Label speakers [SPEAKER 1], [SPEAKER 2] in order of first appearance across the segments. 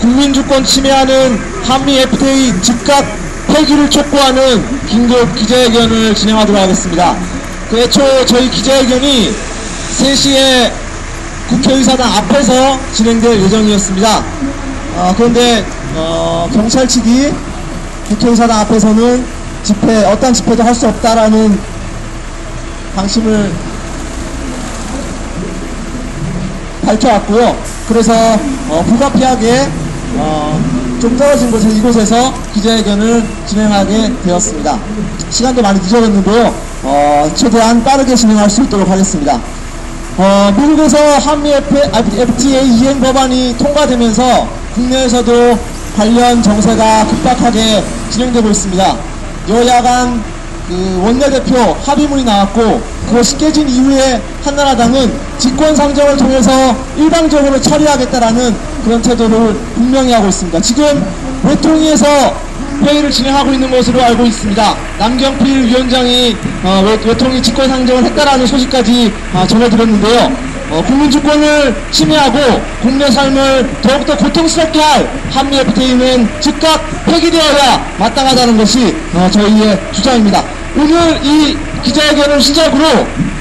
[SPEAKER 1] 국민주권 침해하는 한미 FTA 즉각 폐기를 촉구하는 긴급 기자회견을 진행하도록 하겠습니다. 애초 저희 기자회견이 3시에 국회의사당 앞에서 진행될 예정이었습니다. 그런데 경찰 측이 국회의사당 앞에서는 어떤 집회도 할 수 없다라는 방침을 밝혀왔고요. 그래서 불가피하게 좀 떨어진 이곳에서 기자회견을 진행하게 되었습니다. 시간도 많이 늦어졌는데요. 최대한 빠르게 진행할 수 있도록 하겠습니다. 미국에서 한미 FTA 이행 법안이 통과되면서 국내에서도 관련 정세가 급박하게 진행되고 있습니다. 여야 간 원내대표 합의문이 나왔고, 그것이 깨진 이후에 한나라당은 직권상정을 통해서 일방적으로 처리하겠다라는 그런 태도를 분명히 하고 있습니다. 지금 외통위에서 회의를 진행하고 있는 것으로 알고 있습니다. 남경필 위원장이 외통위 직권상정을 했다라는 소식까지 전해드렸는데요. 국민주권을 침해하고 국내 삶을 더욱더 고통스럽게 할 한미 FTA는 즉각 폐기되어야 마땅하다는 것이 저희의 주장입니다. 오늘 이 기자회견을 시작으로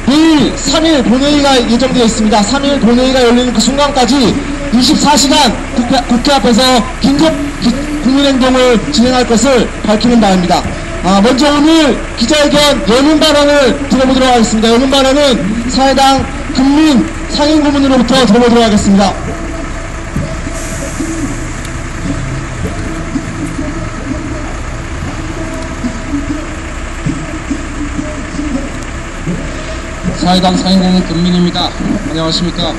[SPEAKER 1] 내일 3일 본회의가 예정되어 있습니다. 3일 본회의가 열리는 그 순간까지 24시간 국회 앞에서 긴급 국민행동을 진행할 것을 밝히는 바입니다. 먼저 오늘 기자회견 여는 발언을 들어보도록 하겠습니다. 여는 발언은 사회당 금민 상임고문으로부터 들어보도록 하겠습니다.
[SPEAKER 2] 사회당 상임고문 금민입니다. 안녕하십니까.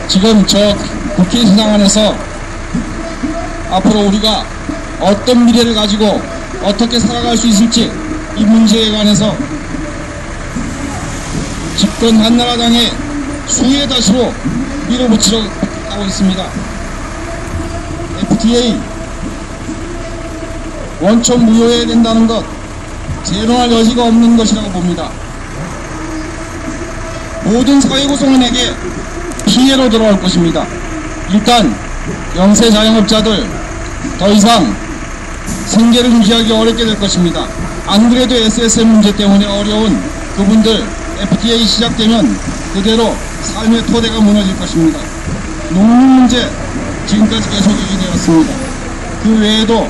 [SPEAKER 2] 지금 저 국회의사당 안에서 앞으로 우리가 어떤 미래를 가지고 어떻게 살아갈 수 있을지 이 문제에 관해서 집권 한나라당의 수의 다시로 밀어붙이려 하고 있습니다. FTA 원천 무효해야 된다는 것, 재론할 여지가 없는 것이라고 봅니다. 모든 사회구성원에게 피해로 돌아올 것입니다. 일단 영세 자영업자들 더 이상 생계를 유지하기 어렵게 될 것입니다. 안 그래도 SSM 문제 때문에 어려운 그분들 FTA 시작되면 그대로 삶의 토대가 무너질 것입니다. 농민 문제 지금까지 계속 얘기되었습니다. 그 외에도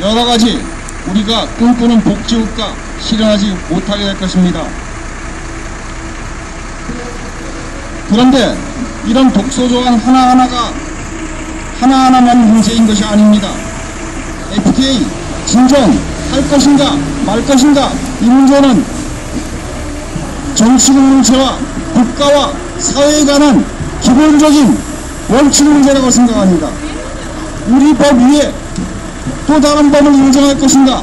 [SPEAKER 2] 여러가지 우리가 꿈꾸는 복지국가 실현하지 못하게 될 것입니다. 그런데 이런 독소조항 하나하나만 문제인 것이 아닙니다. FTA 진정 할 것인가 말 것인가, 이 문제는 정치적 문제와 국가와 사회에 관한 기본적인 원칙 문제라고 생각합니다. 우리 법 위에 또 다른 법을 인정할 것인가,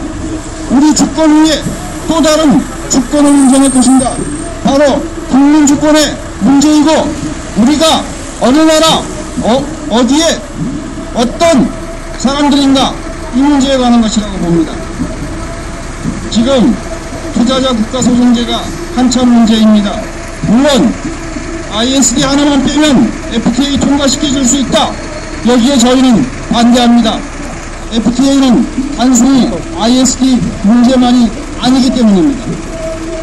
[SPEAKER 2] 우리 주권 위에 또 다른 주권을 인정할 것인가, 바로 국민주권의 문제이고, 우리가 어느 나라 어디에 어떤 사람들인가, 이 문제에 관한 것이라고 봅니다. 지금 투자자 국가소송제가 한참 문제입니다. 물론 ISD 하나만 빼면 FTA 통과시켜줄 수 있다, 여기에 저희는 반대합니다. FTA는 단순히 ISD 문제만이 아니기 때문입니다.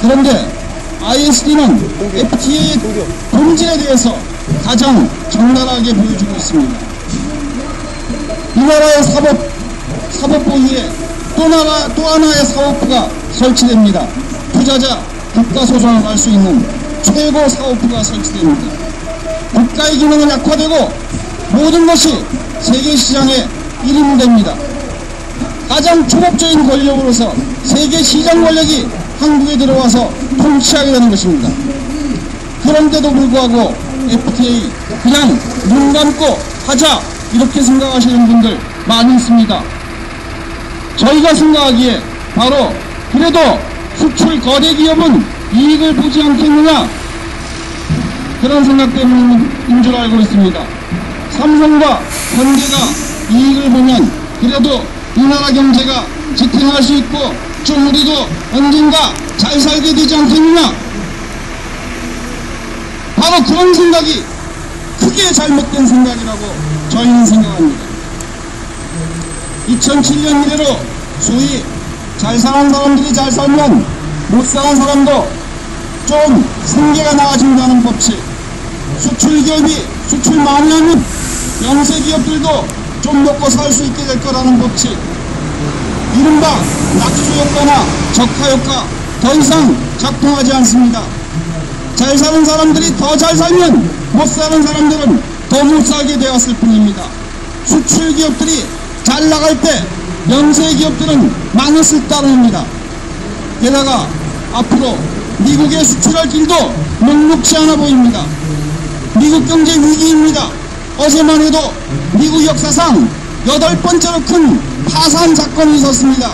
[SPEAKER 2] 그런데 ISD는 FTA의 본질에 대해서 가장 적나라하게 보여주고 있습니다. 이 나라의 사법부 위에 또 하나의 사법부가 설치됩니다. 투자자 국가소송을 할 수 있는 최고 사법부가 설치됩니다. 국가의 기능은 약화되고 모든 것이 세계시장에 일임됩니다. 가장 초법적인 권력으로서 세계시장 권력이 한국에 들어와서 통치하게 되는 것입니다. 그런데도 불구하고 FTA 그냥 눈 감고 하자, 이렇게 생각하시는 분들 많이 있습니다. 저희가 생각하기에 바로 그래도 수출 거대 기업은 이익을 보지 않겠느냐, 그런 생각 때문인 줄 알고 있습니다. 삼성과 현대가 이익을 보면 그래도 이 나라 경제가 지탱할 수 있고 좀 우리도 언젠가 잘 살게 되지 않겠느냐, 바로 그런 생각이 그 크게 잘못된 생각이라고 저희는 생각합니다. 2007년 이래로 소위 잘 사는 사람들이 잘 살면 못 사는 사람도 좀 생계가 나아진다는 법칙, 수출기업이 수출 많이 하면 영세기업들도 좀 먹고 살 수 있게 될 거라는 법칙, 이른바 낙수효과나 적하효과 더 이상 작동하지 않습니다. 잘 사는 사람들이 더 잘 살면 못 사는 사람들은 더 못 살게 되었을 뿐입니다. 수출기업들이 잘 나갈 때 영세기업들은 망했을 따름입니다. 게다가 앞으로 미국에 수출할 길도 녹록지 않아 보입니다. 미국 경제 위기입니다. 어제만 해도 미국 역사상 8번째로 큰 파산 사건이 있었습니다.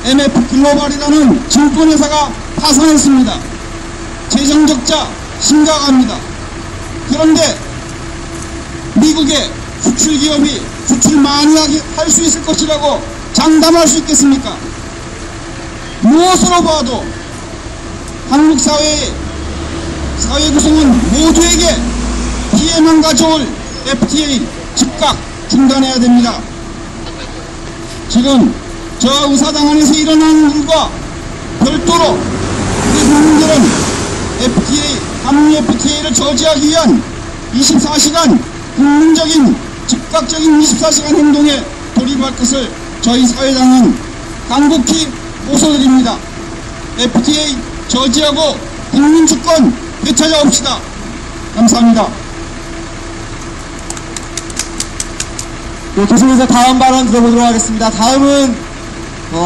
[SPEAKER 2] MF 글로벌이라는 증권회사가 파산했습니다. 재정적자 심각합니다. 그런데 미국의 수출기업이 수출 많이 할 수 있을 것이라고 장담할 수 있겠습니까? 무엇으로 봐도 한국 사회의 사회 구성은 모두에게 피해만 가져올 FTA 즉각 중단해야 됩니다. 지금 저 의사당 안에서 일어나는 일과 별도로 우리 국민들은 한미 FTA를 저지하기 위한 24시간 국민적인 즉각적인 24시간 행동에 돌입할 것을 저희 사회당은 간곡히 호소드립니다. FTA 저지하고 국민주권 되찾아옵시다. 감사합니다.
[SPEAKER 1] 네, 계속해서 다음 발언 들어보도록 하겠습니다. 다음은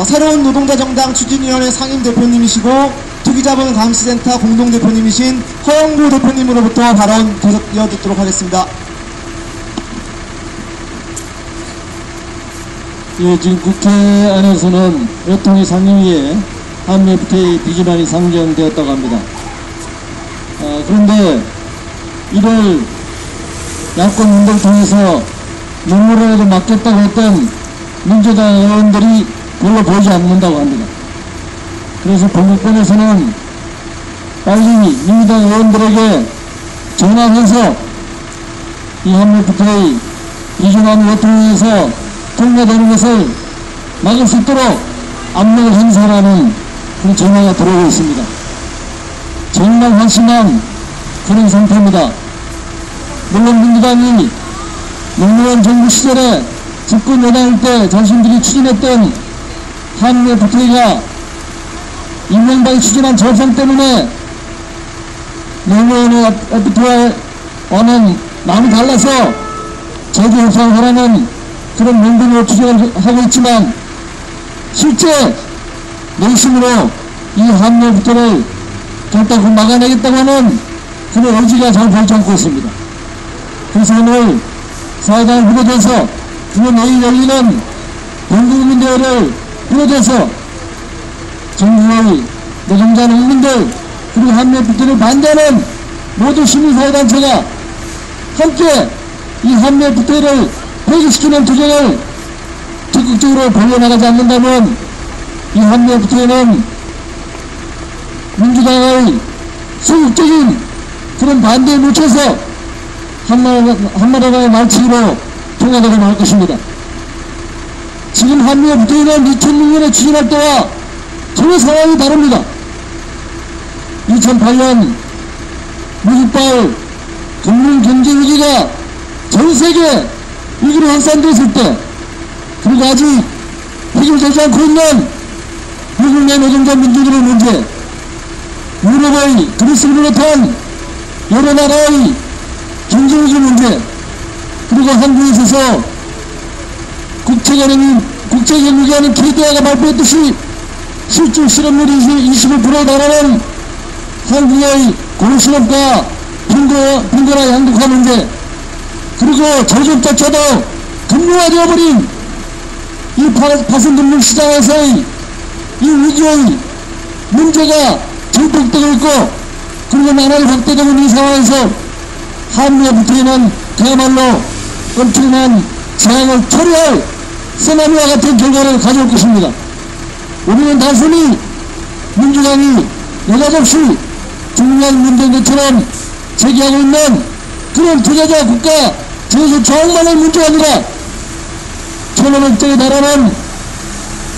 [SPEAKER 1] 새로운 노동자 정당 추진위원회 상임 대표님이시고 투기자본 감시센터 공동대표님이신 허영구 대표님으로부터 발언 계속 이어듣도록 하겠습니다.
[SPEAKER 3] 예, 지금 국회 안에서는 외통위 상임위에 한미 FTA 비준안이 상정되었다고 합니다. 그런데 이를 야권 운동을 통해서 눈물이라도 막겠다고 했던 민주당 의원들이 별로 보이지 않는다고 합니다. 그래서 본국권에서는 빨리 민주당 의원들에게 전화해서 이 한미 FTA 비준안 외통위에서 통과되는 것을 막을 수 있도록 압력을 행사하는 그런 전화가 들어오고 있습니다. 정말 한심한 그런 상태입니다. 물론 민주당이 노무현 정부 시절에 집권 여당일 때 자신들이 추진했던 한미 FTA가 이명박이 추진한 절상 때문에 노무현의 FTA와는 마음이 달라서 제주 협상하라는 그런 명분으로 추진을 하고 있지만 실제 내심으로 이 한미 FTA를 결단코 막아내겠다고 하는 그런 의지가 잘 보이지 않고 있습니다. 그래서 오늘 사회당을 비롯해서 그런 내일 열리는 전국민대회를 비롯해서 전국의 노동자 농민들 그리고 한미 FTA를 반대하는 모든 시민사회단체가 함께 이 한미 FTA를 폐기시키는 투쟁을 적극적으로 벌려나가지 않는다면 이 한미 FTA는 민주당의 소극적인 그런 반대에 묻혀서 한나라의 말치기로 통과되고 말 것입니다. 지금 한미 FTA는 2006년에 추진할 때와 전혀 상황이 다릅니다. 2008년 미국발 금융 경제 위기가 전 세계 위기로 확산됐을 때 그리고 아직 해결되지 않고 있는 미국 내 노동자 민주주의 문제, 유럽의 그리스를 비롯한 여러 나라의 경제위기 문제, 그리고 한국에 있어서 국제경제기관인 KDI가 발표했듯이 실질 실업률이 25%에 달하는 한국의 고용실업과 빈곤화 양극화 문제, 그리고 제조업자체도 금융화되어버린 이 파생금융 시장에서의 이 위기의 문제가 증폭되고 있고 그리고 나라를 확대되고 있는 이 상황에서 한미 FTA는 그야말로 엄청난 재앙을 초래할 쓰나미와 같은 결과를 가져올 것입니다. 우리는 단순히 민주당이 여과없이 중요한 문제인 것처럼 제기하고 있는 그런 투자자 국가 제소 저항만의 문제가 아니라 1,500억짜리 나라는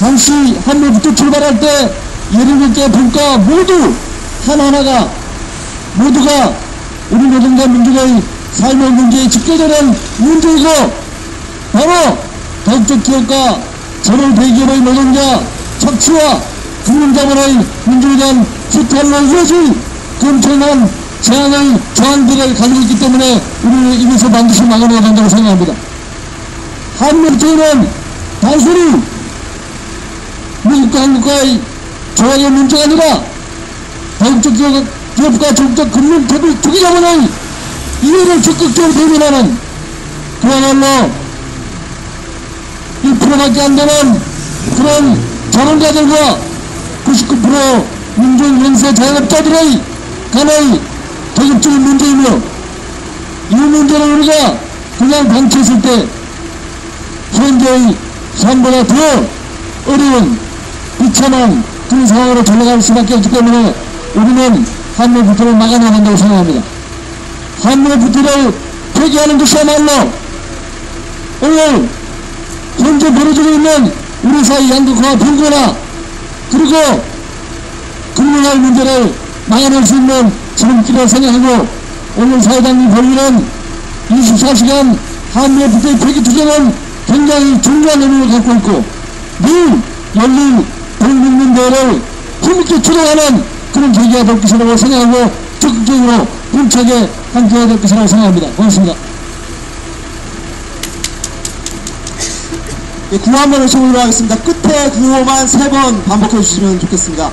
[SPEAKER 3] 당시 한미부터 출발할 때 17개 국가 모두 하나하나가 모두가 우리 노동자 민족의 삶의 문제에 직결되는 문제이고 바로 더욱적 기업과 전월 대기업의 노동자 착취와 국민자본의 민족에 대한 수탈로 이어질 그 엄청난 재앙의 저항들을 가지고 있기 때문에 우리는 이것을 반드시 막아내야 된다고 생각합니다. 한미부터는 단순히 미국과 한국과의 조약의 문제가 아니라 더욱적 기업과 적극적 금융 투기 자본의 이해를 적극적으로 대변하는 그야말로 1%밖에 안 되는 그런 자본가들과 99% 민중 연쇄 자영업자들의 간의 도덕적인 문제이며 이 문제를 우리가 그냥 방치했을 때 현재의 삶보다 더 어려운 비참한 그런 상황으로 전락할 수밖에 없기 때문에 우리는 한미부터를 막아내야 된다고 생각합니다. 한미부터를 폐기하는 것이야말로 오늘 현재 벌어지고 있는 우리 사회 양극화와 빈곤화 그리고 금융할 문제를 막아낼 수 있는 지름길이라고 생각하고 오늘 사회당이 벌이는 24시간 한미부터의 폐기 투쟁은 굉장히 중요한 의미를 갖고 있고 늘 열린 국민대회를 힘있게 추동하는 그런 계기가 될 것이라고 생각하고 적극적으로 힘차게 함께해야 될 것이라고 생각합니다. 고맙습니다.
[SPEAKER 1] 예, 구호 한번 외쳐보도록 하겠습니다. 끝에 구호만 3번 반복해 주시면 좋겠습니다.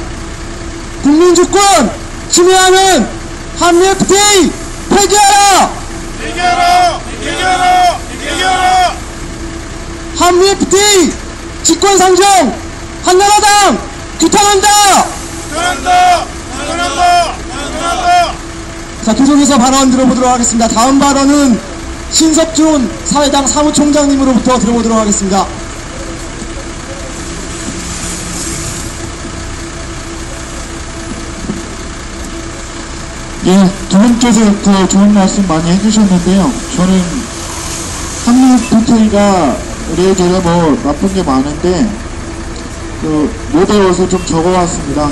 [SPEAKER 1] 국민주권 침해하는 한미 FTA 폐기하라!
[SPEAKER 4] 폐기하라! 폐기하라! 폐기하라!
[SPEAKER 1] 한미 FTA 직권상정 한나라당 규탄한다!
[SPEAKER 4] 규탄한다! 규탄한다! 규탄한다!
[SPEAKER 1] 자, 계속해서 발언 들어보도록 하겠습니다. 다음 발언은 신석준 사회당 사무총장님으로부터 들어보도록 하겠습니다.
[SPEAKER 5] 예, 두 분께서 그 좋은 말씀 많이 해주셨는데요. 저는 한미 FTA가 이래저래 뭐 나쁜 게 많은데 못 외워서 좀 적어왔습니다.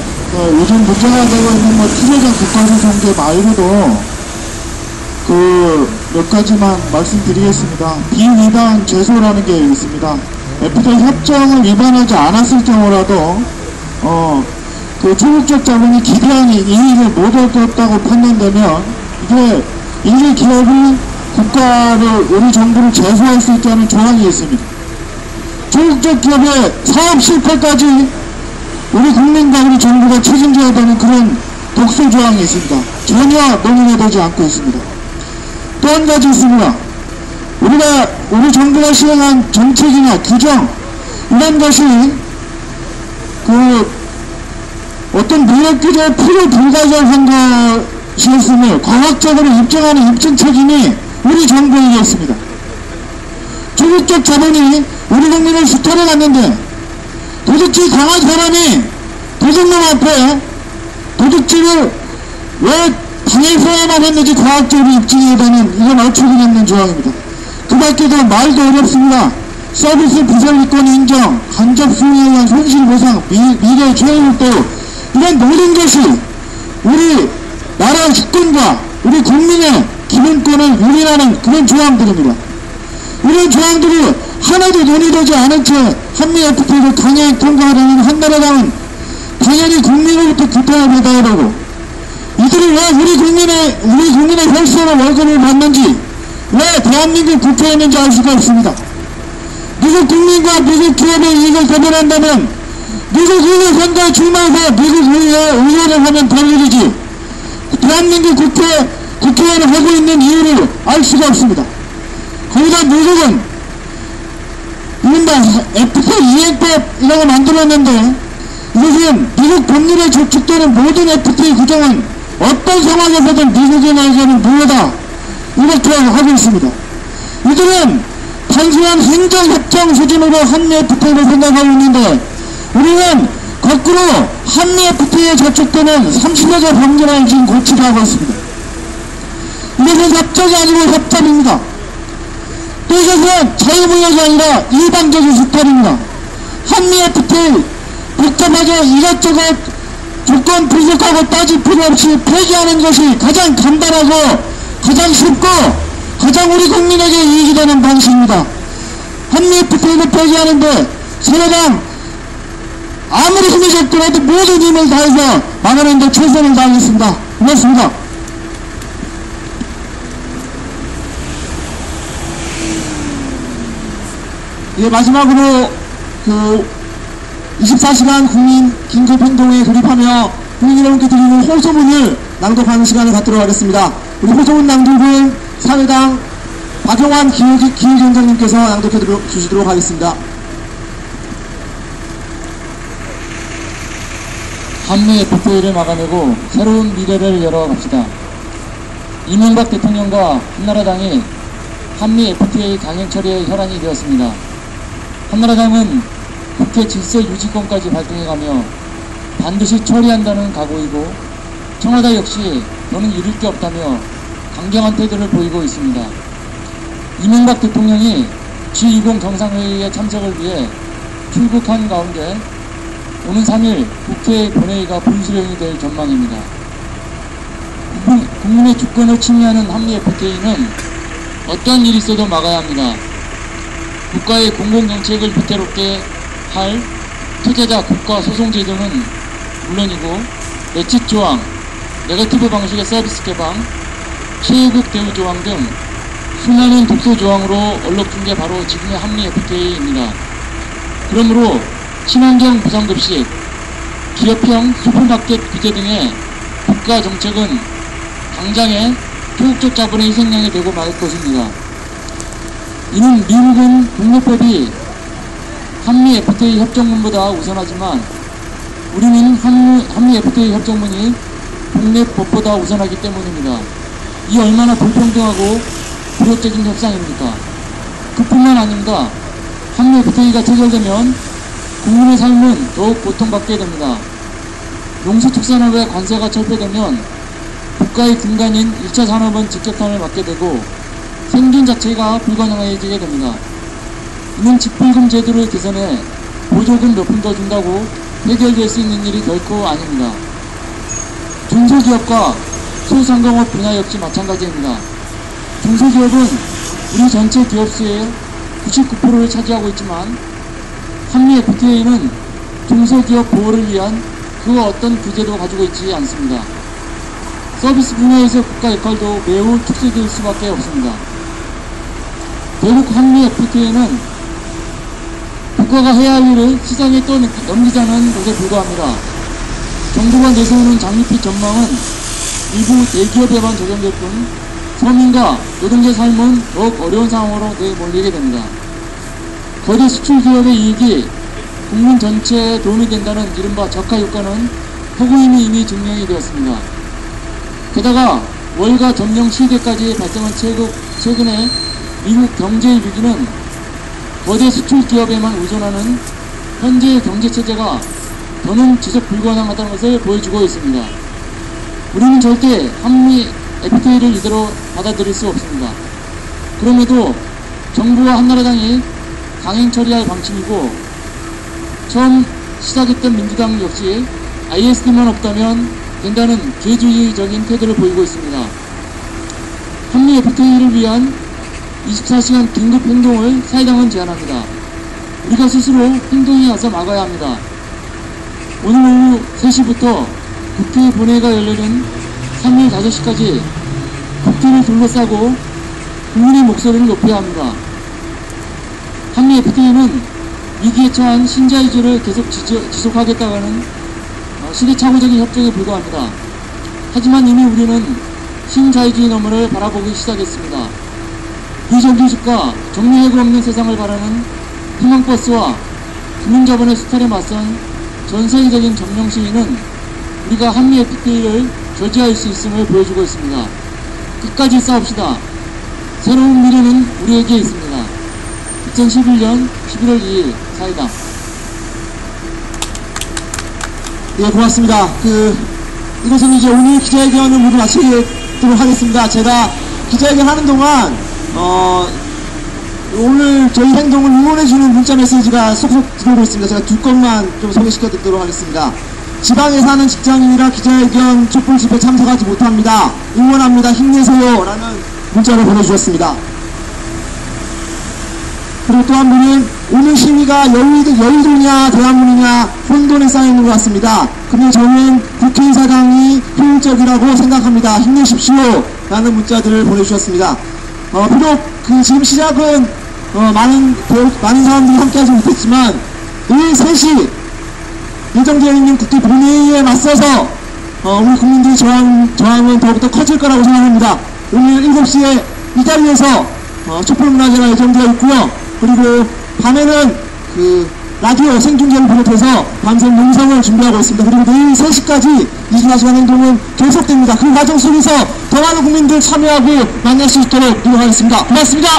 [SPEAKER 5] 요즘 문제가 되고 있는 뭐 투자자 국가소송제 말고도 몇 가지만 말씀드리겠습니다. 비위반 제소라는 게 있습니다. FTA 협정을 위반하지 않았을 경우라도 조국적 자본이 기대한 이익을 못 얻었다고 판단되면 이게 일개 기업이 국가를 우리 정부를 제소할 수 있다는 조항이 있습니다. 조국적 기업의 사업 실패까지 우리 국민과 우리 정부가 책임져야 되는 그런 독소 조항이 있습니다. 전혀 논의가 되지 않고 있습니다. 또 한 가지 있습니다. 우리 정부가 시행한 정책이나 규정 이런 것이 어떤 무역 규제에 필요 불가결한 것이었음을 과학적으로 입증하는 입증 책임이 우리 정부에게 있습니다. 조국적 자본이 우리 국민을 수탈해 갔는데 도둑질 강한 사람이 도둑놈 앞에 도둑질을 왜 당해서야만 했는지 과학적으로 입증해야 되는 이건 어처구니 없는 조항입니다. 그 밖에도 말도 어렵습니다. 서비스 부설이권 인정, 간접 수행에 의한 손실보상, 미래 최후도 이런 모든 것이 우리 나라 주권과 우리 국민의 기본권을 유린하는 그런 조항들입니다. 이런 조항들이 하나도 논의되지 않은 채 한미 FTA를 강행 통과하려는 한나라당은 당연히 국민으로부터 규탄을 받아야 되고 이들이 왜 우리 국민의 혈세로 월급을 받는지 왜 대한민국 국회에 있는지 알 수가 없습니다. 미국 국민과 미국 기업의 이익을 대변한다면 미국 의회 선거에 출마해서 미국 의회를 하면 될 일이지 대한민국 국회의원을 하고 있는 이유를 알 수가 없습니다. 거기다 미국은 이른바 FTA 이행법이라고 만들었는데 이것은 미국 법률에 저축되는 모든 FTA 규정은 어떤 상황에서든 미국인에게는 무효다 이렇게 하고 있습니다. 이들은 단순한 행정협정 수준으로 한미 FTA를 생각하고 있는데 우리는 거꾸로 한미 FTA에 저축되는 30여 개 법률을 지금 고치려 하고 있습니다. 이것은 협정이 아니고 협잡입니다. 또 이것은 자유무역이 아니라 일방적인 수탈입니다. 한미 FTA 복잡하게 이것저것 조건 분석하고 따질 필요 없이 폐기하는 것이 가장 간단하고 가장 쉽고 가장 우리 국민에게 이익이 되는 방식입니다. 한미 FTA를 폐기하는데 새누리당 아무리 힘이 적더라도 모든 힘을 다해서 막아내는 데 최선을 다하겠습니다. 고맙습니다.
[SPEAKER 1] 예, 마지막으로 24시간 국민 긴급행동에 돌입하며 국민 여러분께 드리는 호소문을 낭독하는 시간을 갖도록 하겠습니다. 우리 호소문 낭독은 사회당 박용환 기획위원장님께서 낭독해 주시도록 하겠습니다.
[SPEAKER 3] 한미 FTA를 막아내고 새로운 미래를 열어갑시다. 이명박 대통령과 한나라당이 한미 FTA 강행 처리에 혈안이 되었습니다. 한나라당은 국회 질서 유지권까지 발동해가며 반드시 처리한다는 각오이고, 청와대 역시 더는 이룰 게 없다며 강경한 태도를 보이고 있습니다. 이명박 대통령이 G20 정상회의에 참석을 위해 출국한 가운데 오는 3일 국회 본회의가 분수령이 될 전망입니다. 국민의 주권을 침해하는 한미 FTA는 어떤 일이 있어도 막아야 합니다. 국가의 공공정책을 위태롭게 할 투자자 국가 소송 제도는 물론이고, 매칙 조항, 네거티브 방식의 서비스 개방, 최혜국 대우 조항 등 수많은 독소 조항으로 얼룩진 게 바로 지금의 한미 FTA입니다. 그러므로 친환경 부산급식, 기업형 슈퍼마켓 규제 등의 국가 정책은 당장의 토국적 자본의 희생양이 되고 말 것입니다. 이는 미국은 국내법이 한미 FTA 협정문보다 우선하지만 우리는 한미 FTA 협정문이 국내법보다 우선하기 때문입니다. 이 얼마나 불평등하고 불협적인 협상입니까? 그뿐만 아닙니다. 한미 FTA가 체결되면 국민의 삶은 더욱 고통받게 됩니다. 농수축산업의 관세가 철폐되면 국가의 근간인 1차 산업은 직격탄을 맞게 되고 생존 자체가 불가능해지게 됩니다. 이는 직불금 제도를 개선해 보조금 몇 푼 더 준다고 해결될 수 있는 일이 결코 아닙니다. 중소기업과 소상공업 분야 역시 마찬가지입니다. 중소기업은 우리 전체 기업 수의 99%를 차지하고 있지만 한미 FTA는 중소기업 보호를 위한 그 어떤 규제도 가지고 있지 않습니다. 서비스 분야에서 국가 역할도 매우 축소될 수밖에 없습니다. 결국 한미 FTA는 국가가 해야 할 일을 시장에 떠넘기자는 것에 불과합니다. 정부가 내세우는 장밋빛 전망은 일부 대기업에만 적용될 뿐 서민과 노동자의 삶은 더욱 어려운 상황으로 내몰리게 됩니다. 거대 수출 기업의 이익이 국민 전체에 도움이 된다는 이른바 적화 효과는 허구임이 이미 증명이 되었습니다. 게다가 월가 점령 시대까지 발생한 최근의 미국 경제의 위기는 거대 수출 기업에만 의존하는 현재의 경제체제가 더는 지속 불가능하다는 것을 보여주고 있습니다. 우리는 절대 한미 FTA를 이대로 받아들일 수 없습니다. 그럼에도 정부와 한나라당이 강행 처리할 방침이고, 처음 시작했던 민주당 역시 ISD만 없다면 된다는 개주의적인 태도를 보이고 있습니다. 한미 FTA를 위한 24시간 긴급 행동을 사회당은 제안합니다. 우리가 스스로 행동에 나서 막아야 합니다. 오늘 오후 3시부터 국회 본회의가 열리는 3일 5시까지 국회를 둘러싸고 국민의 목소리를 높여야 합니다. 한미 FTA는 위기에 처한 신자유주의를 계속 지속하겠다는 시대착오적인 협정에 불과합니다. 하지만 이미 우리는 신자유주의 너머를 바라보기 시작했습니다. 비정규직과 정리해고 없는 세상을 바라는 희망버스와 금융자본의 수탈에 맞선 전세계적인 점령시위는 우리가 한미 FTA를 저지할 수 있음을 보여주고 있습니다. 끝까지 싸웁시다. 새로운 미래는 우리에게 있습니다. 2011년 11월 2일 사회당.
[SPEAKER 1] 예, 고맙습니다. 이것은 이제 오늘 기자회견을 모두 마치도록 하겠습니다. 제가 기자회견 하는 동안 오늘 저희 행동을 응원해주는 문자 메시지가 속속 들어오고 있습니다. 제가 두 건만 좀 소개시켜 드리도록 하겠습니다. 지방에 사는 직장인이라 기자회견 촛불 집회 참석하지 못합니다. 응원합니다. 힘내세요. 라는 문자를 보내주셨습니다. 그리고 또 한 분은 오늘 시위가 여의도냐 대한문이냐 혼돈에 쌓여있는 것 같습니다. 근데 저는 국회의사당이 효율적이라고 생각합니다. 힘내십시오. 라는 문자들을 보내주셨습니다. 비록 지금 시작은 많은 사람들이 함께하지 못했지만 내일 3시 예정되어 있는 국회 본회의에 맞서서 우리 국민들의 저항은 더욱더 커질 거라고 생각합니다. 오늘 7시에 이 자리에서 촛불문화제가 예정되어 있고요. 그리고 밤에는 라디오 생중계를 비롯해서 밤샘 농성을 준비하고 있습니다. 그리고 내일 3시까지 24시간 행동은 계속됩니다. 그 과정 속에서 더 많은 국민들 참여하고 만날 수 있도록 노력하겠습니다. 고맙습니다.